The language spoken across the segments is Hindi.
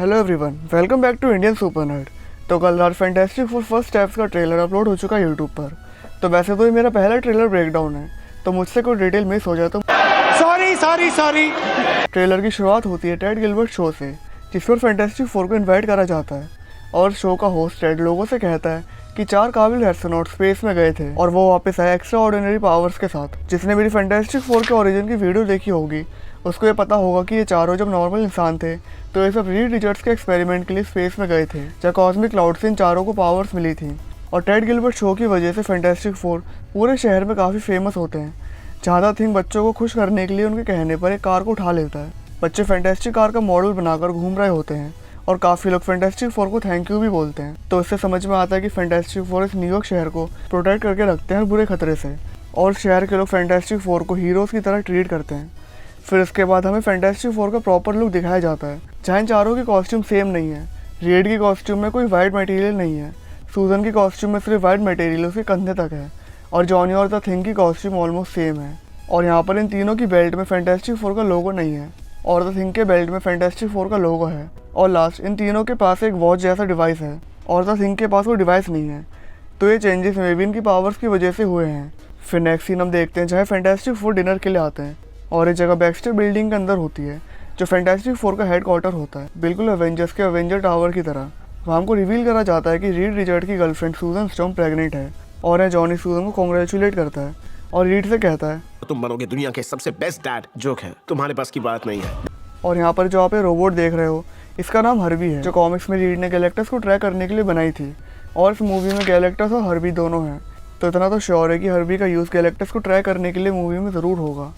Hello everyone, welcome back to Indian Super Nerd. तो कल रात फैंटास्टिक फोर फर्स्ट स्टेप्स का ट्रेलर अपलोड हो चुका है यूट्यूब पर। तो वैसे तो ये मेरा पहला ट्रेलर ब्रेकडाउन है, तो मुझसे कोई डिटेल मिस हो जाए तो सॉरी। ट्रेलर की शुरुआत होती है टेड गिलबर्ट शो से, जिस पर फैंटास्टिक फोर को इन्वाइट करा जाता है और शो का होस्ट टेड लोगों से कहता है कि 4 काबिल एस्ट्रोनॉट स्पेस में गए थे और वो वापस आए एक्स्ट्रा ऑर्डिनरी पावर्स के साथ। जिसने मेरी फैंटास्टिक फोर के ओरिजिन की वीडियो देखी होगी उसको ये पता होगा कि ये चारों जब नॉर्मल इंसान थे तो ये सब रीड रिचर्ड्स के एक्सपेरिमेंट के लिए स्पेस में गए थे, जहाँ कॉस्मिक क्लाउड से इन चारों को पावर्स मिली थी। और टेड गिलबर्ट शो की वजह से फैंटास्टिक फोर पूरे शहर में काफ़ी फेमस होते हैं। ज़्यादा थिंग बच्चों को खुश करने के लिए उनके कहने पर एक कार को उठा लेता है। बच्चे फैंटास्टिक कार का मॉडल बनाकर घूम रहे होते हैं और काफ़ी लोग फैंटास्टिक फोर को थैंक यू भी बोलते हैं। तो इससे समझ में आता है कि फैंटास्टिक फोर इस न्यूयॉर्क शहर को प्रोटेक्ट करके रखते हैं बुरे खतरे से, और शहर के लोग फैंटास्टिक फोर को हीरोज़ की तरह ट्रीट करते हैं। फिर इसके बाद हमें फैंटास्टिक फोर का प्रॉपर लुक दिखाया जाता है, जहाँ इन चारों की कॉस्ट्यूम सेम नहीं है। रेड की कॉस्ट्यूम में कोई वाइट मटेरियल नहीं है, सूजन की कॉस्ट्यूम में सिर्फ वाइट मटेरियल उसके कंधे तक है, और जॉनी और द थिंग की कॉस्ट्यूम ऑलमोस्ट सेम है। और यहाँ पर इन तीनों की बेल्ट में फैंटास्टिक फोर का लोगो नहीं है, और द थिंग के बेल्ट में फैंटास्टिक फोर का लोगो है। और लास्ट, इन तीनों के पास एक वॉच जैसा डिवाइस है और द थिंग के पास वो डिवाइस नहीं है। तो ये चेंजेस मे भी इनकी पावर्स की वजह से हुए हैं। फिर नेक्स्ट सीन हम देखते हैं जहाँ फैंटास्टिक फोर डिनर के लिए आते हैं, और ये जगह बैक्स्टर बिल्डिंग के अंदर होती है, जो फैंटास्टिक फोर का हेडक्वार्टर होता है, बिल्कुल एवेंजर्स के एवेंजर टावर की तरह। वहाँ हमको रिवील करा जाता है कि रीड रिचर्ड की गर्लफ्रेंड सूजन स्टॉर्म प्रेग्नेंट है, और जॉनी सूजन को कॉन्ग्रेचुलेट करता है और रीड से कहता है तुम बनोगे दुनिया के सबसे बेस्ट डैड। जोक है, तुम्हारे पास की बात नहीं है। और यहाँ पर जो आप ये रोबोट देख रहे हो इसका नाम हर्बी है, जो कॉमिक्स में रीड ने गैलेक्टस को ट्रैक करने के लिए बनाई थी, और इस मूवी में गैलेक्टस और हर्बी दोनों हैं। तो इतना तो श्योर है कि हर्बी का यूज़ गैलेक्टस को ट्रैक करने के लिए मूवी में ज़रूर होगा।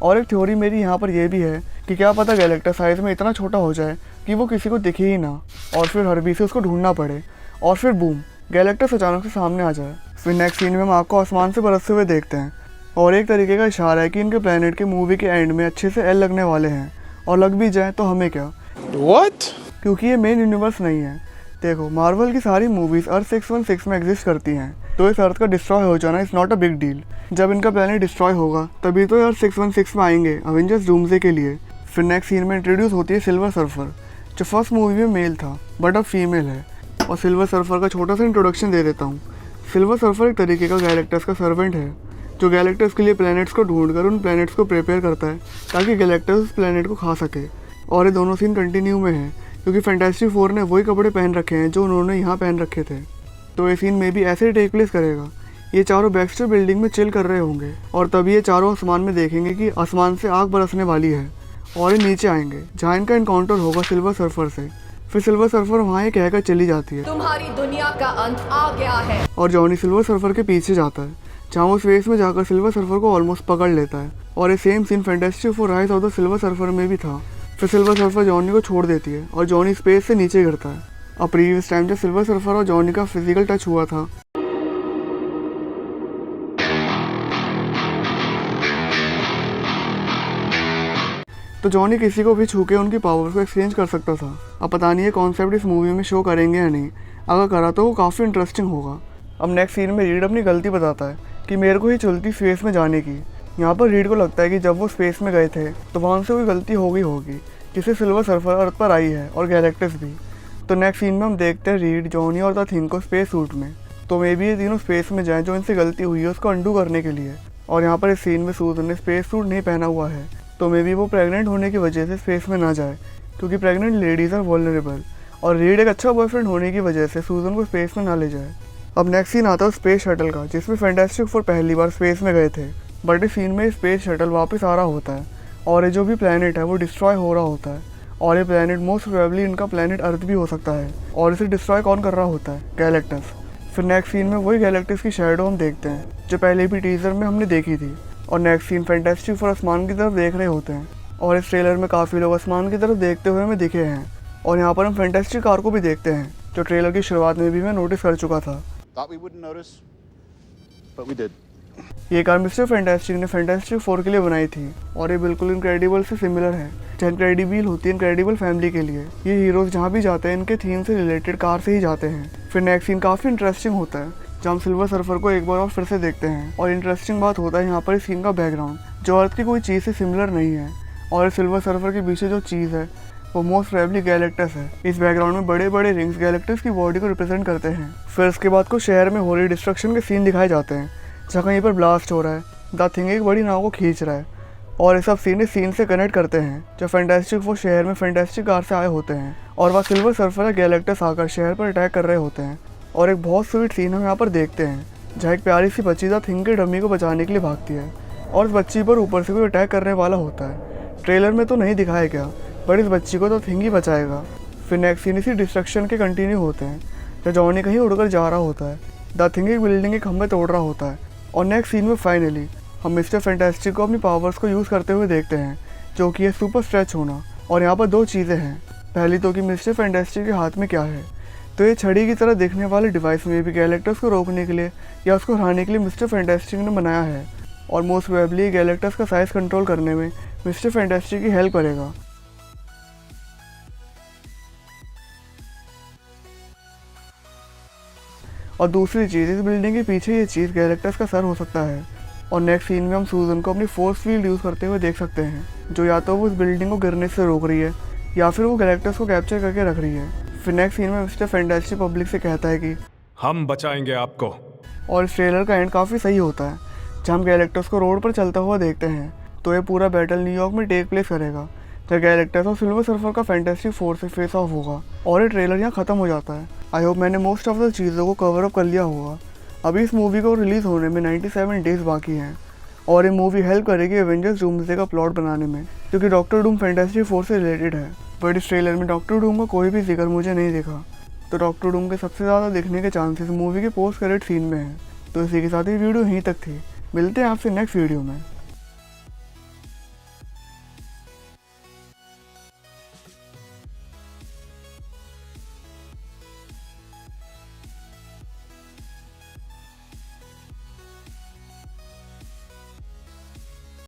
और एक थ्योरी मेरी यहाँ पर यह भी है कि क्या पता गैलेक्टस साइज़ में इतना छोटा हो जाए कि वो किसी को दिखे ही ना, और फिर हर्बी से उसको ढूंढना पड़े, और फिर बूम, गैलेक्टस अचानक से सामने आ जाए। फिर नेक्स्ट सीन में हम आपको आसमान से बरसते हुए देखते हैं, और एक तरीके का इशारा है कि इनके प्लेनेट के मूवी के एंड में अच्छे से एल लगने वाले हैं, और लग भी जाए तो हमें क्या, क्योंकि ये मेन यूनिवर्स नहीं है। देखो, मार्वल की सारी मूवीज़ अर्थ 616 में एग्जिस्ट करती हैं, तो इस अर्थ का डिस्ट्रॉय हो जाना is not a big deal. जब इनका प्लेनेट डिस्ट्रॉय होगा तभी तो अर्थ 616 में आएंगे अवेंजर्स डूम्सडे के लिए। फिर नेक्स्ट सीन में इंट्रोड्यूस होती है सिल्वर सर्फर, जो फर्स्ट मूवी में मेल था बट अब फीमेल है। और सिल्वर सर्फर का छोटा सा इंट्रोडक्शन दे देता हूँ। सिल्वर सर्फर एक तरीके का गैलेक्टस का सर्वेंट है, जो गैलेक्टस के लिए प्लैनेट्स को ढूंढकर उन प्लैनेट्स को प्रिपेयर करता है ताकि गैलेक्टस उस प्लैनेट को खा सके। और ये दोनों सीन कंटिन्यू में है, क्योंकि फैंटास्टिक फोर ने वही कपड़े पहन रखे हैं जो उन्होंने यहाँ पहन रखे थे। तो ये सीन में भी ऐसे ही टेक प्लेस करेगा। ये चारों बैक्स्टर बिल्डिंग में चिल कर रहे होंगे, और तभी ये चारों आसमान में देखेंगे कि आसमान से आग बरसने वाली है, और ये नीचे आएंगे जहाँ इनका इनकाउंटर होगा सिल्वर सर्फर से। फिर सिल्वर सर्फर वहाँ ये कहकर चली जाती है, तुम्हारी दुनिया का अंत आ गया है। और जॉनी सिल्वर सर्फर के पीछे जाता है, जहाँ वो स्पेस में जाकर सिल्वर सर्फर को ऑलमोस्ट पकड़ लेता है। और ये same scene Fantastic Four Rise of the Silver Surfer में भी था। फिर सिल्वर सर्फर जॉनी को छोड़ देती है और जॉनी स्पेस से नीचे गिरता है। अब प्रीवियस टाइम जब सिल्वर सर्फर और जॉनी का फिजिकल टच हुआ था, तो जॉनी किसी को भी छू के उनकी पावर्स को एक्सचेंज कर सकता था। अब पता नहीं ये कॉन्सेप्ट इस मूवी में शो करेंगे या नहीं, अगर करा तो वो काफ़ी इंटरेस्टिंग होगा। अब नेक्स्ट सीन में रीड अपनी गलती बताता है कि मेरे को ही चलती स्पेस में जाने की। यहाँ पर रीड को लगता है कि जब वो स्पेस में गए थे तो वहाँ से कोई गलती हो गई होगी, जिससे सिल्वर सर्फर अर्थ पर आई है और गैलेक्टस भी। तो नेक्स्ट सीन में हम देखते हैं रीड, जॉनी और द थिंग को स्पेस सूट में। तो मे बी ये तीनों स्पेस में जाएँ जो इनसे गलती हुई है उसको अंडू करने के लिए। और यहाँ पर इस सीन में सूजन ने स्पेस सूट नहीं पहना हुआ है, तो मे बी वो प्रेग्नेंट होने की वजह से स्पेस में ना जाए, क्योंकि प्रेग्नेंट लेडीज़ आर वल्नरेबल। और रीड एक अच्छा बॉयफ्रेंड होने की वजह से सूजन को स्पेस में ना ले जाए। अब नेक्स्ट सीन आता है स्पेस शटल का, जिसमें फैंटास्टिक फोर पहली बार स्पेस में गए थे, बट इस सीन में स्पेस शटल वापस आ रहा होता है, और ये जो भी प्लेनेट है वो डिस्ट्रॉय हो रहा होता है। और ये प्लेनेट मोस्ट प्रोबेबली इनका प्लेनेट अर्थ भी हो सकता है, और इसे डिस्ट्रॉय कौन कर रहा होता है? गैलेक्टस। फिर नेक्स्ट सीन में वही गैलेक्टस की शैडो हम देखते हैं जो पहले भी टीजर में हमने देखी थी। और नेक्स्ट सीन फैंटास्टिक फोर आसमान की तरफ देख रहे होते हैं, और इस ट्रेलर में काफ़ी लोग आसमान की तरफ देखते हुए हमें दिखे हैं। और यहाँ पर हम फैंटास्टिक कार को भी देखते हैं, जो ट्रेलर की शुरुआत में भी मैं नोटिस कर चुका था। ये कार मिस्टर फैंटास्टिक ने फैंटास्टिक फोर के लिए बनाई थी, और ये बिल्कुल इनक्रेडिबल से सिमिलर है, जहाँ इनक्रेडिबल होती है इनक्रेडिबल फैमिली के लिए। ये हीरोज़ जहाँ भी जाते हैं इनके थीम से रिलेटेड कार से ही जाते हैं। फिर नेक्स्ट सीन काफ़ी इंटरेस्टिंग होता है, जहाँ हम सिल्वर सर्फर को एक बार और फिर से देखते हैं। और इंटरेस्टिंग बात होता है यहाँ पर इस सीन का बैकग्राउंड, जो अर्थ की कोई चीज़ से सिमिलर नहीं है, और सिल्वर सर्फर के पीछे जो चीज़ है वो मोस्ट प्रोबेबली गैलेक्टस है। इस बैकग्राउंड में बड़े बड़े रिंग्स गैलेक्टस की बॉडी को रिप्रेजेंट करते हैं। फिर उसके बाद कुछ शहर में हो रही डिस्ट्रक्शन के सीन दिखाए जाते हैं, जहाँ कहीं पर ब्लास्ट हो रहा है, द थिंग एक बड़ी नाव को खींच रहा है, और ये सब सीन इस सीन से कनेक्ट करते हैं जब फैंटास्टिक फोर शहर में फैंटास्टिक कार से आए होते हैं और वह सिल्वर सर्फर या गैलेक्टस आकर शहर पर अटैक कर रहे होते हैं। और एक बहुत स्वीट सीन हम यहाँ पर देखते हैं, जहाँ एक प्यारी सी बच्ची द थिंग के डमी को बचाने के लिए भागती है और उस बच्ची पर ऊपर से कोई अटैक करने वाला होता है। ट्रेलर में तो नहीं दिखाया गया, पर इस बच्ची को तो थिंग ही बचाएगा। फिर नेक्स्ट सीन इसी डिस्ट्रक्शन के कंटिन्यू होते हैं, जब जॉनी कहीं उड़कर जा रहा होता है, द थिंग एक बिल्डिंग के खंभे तोड़ रहा होता है, और नेक्स्ट सीन में फाइनली हम मिस्टर फैंटास्टिक को अपनी पावर्स को यूज़ करते हुए देखते हैं, जो कि है सुपर स्ट्रेच होना। और यहाँ पर दो चीज़ें हैं, पहली तो कि मिस्टर फैंटास्टिक के हाथ में क्या है, तो ये छड़ी की तरह दिखने वाले डिवाइस में भी गैलेक्टस को रोकने के लिए या उसको हराने के लिए मिस्टर फैंटास्टिक ने बनाया है, और मोस्ट प्रोबेबली गैलेक्टस का साइज कंट्रोल करने में मिस्टर फैंटास्टिक की हेल्प करेगा। और दूसरी चीज़, इस बिल्डिंग के पीछे ये चीज़ गैलेक्टस का सर हो सकता है। और नेक्स्ट सीन में हम सूजन को अपनी फोर्स फील्ड यूज़ करते हुए देख सकते हैं, जो या तो वो इस बिल्डिंग को गिरने से रोक रही है या फिर वो गैलेक्टस को कैप्चर करके रख रही है। फिर नेक्स्ट सीन में मिस्टर फैंटास्टिक पब्लिक से कहता है कि हम बचाएंगे आपको। और इस ट्रेलर का एंड काफ़ी सही होता है, जहाँ हम गैलेक्टस को रोड पर चलता हुआ देखते हैं। तो ये पूरा बैटल न्यूयॉर्क में टेक प्लेस करेगा, जब गैलेक्टस और सिल्वर सर्फर का फैंटास्टिक फोर से फेस ऑफ होगा, और ये ट्रेलर यहाँ ख़त्म हो जाता है। आई होप मैंने मोस्ट ऑफ द चीज़ों को कवर अप कर लिया होगा। अभी इस मूवी को रिलीज़ होने में 97 डेज़ बाकी हैं, और ये मूवी हेल्प करेगी एवेंजर्स डूम्सडे का प्लॉट बनाने में, क्योंकि डॉक्टर डूम फैंटास्टिक फोर से रिलेटेड है। बट इस ट्रेलर में डॉक्टर डूम का कोई भी जिक्र मुझे नहीं दिखा, तो डॉक्टर डूम के सबसे ज़्यादा दिखने के चांसेस मूवी के पोस्ट क्रेडिट सीन में हैं। तो इसी के साथ ही वीडियो यहीं तक थी। मिलते हैं आपसे नेक्स्ट वीडियो में।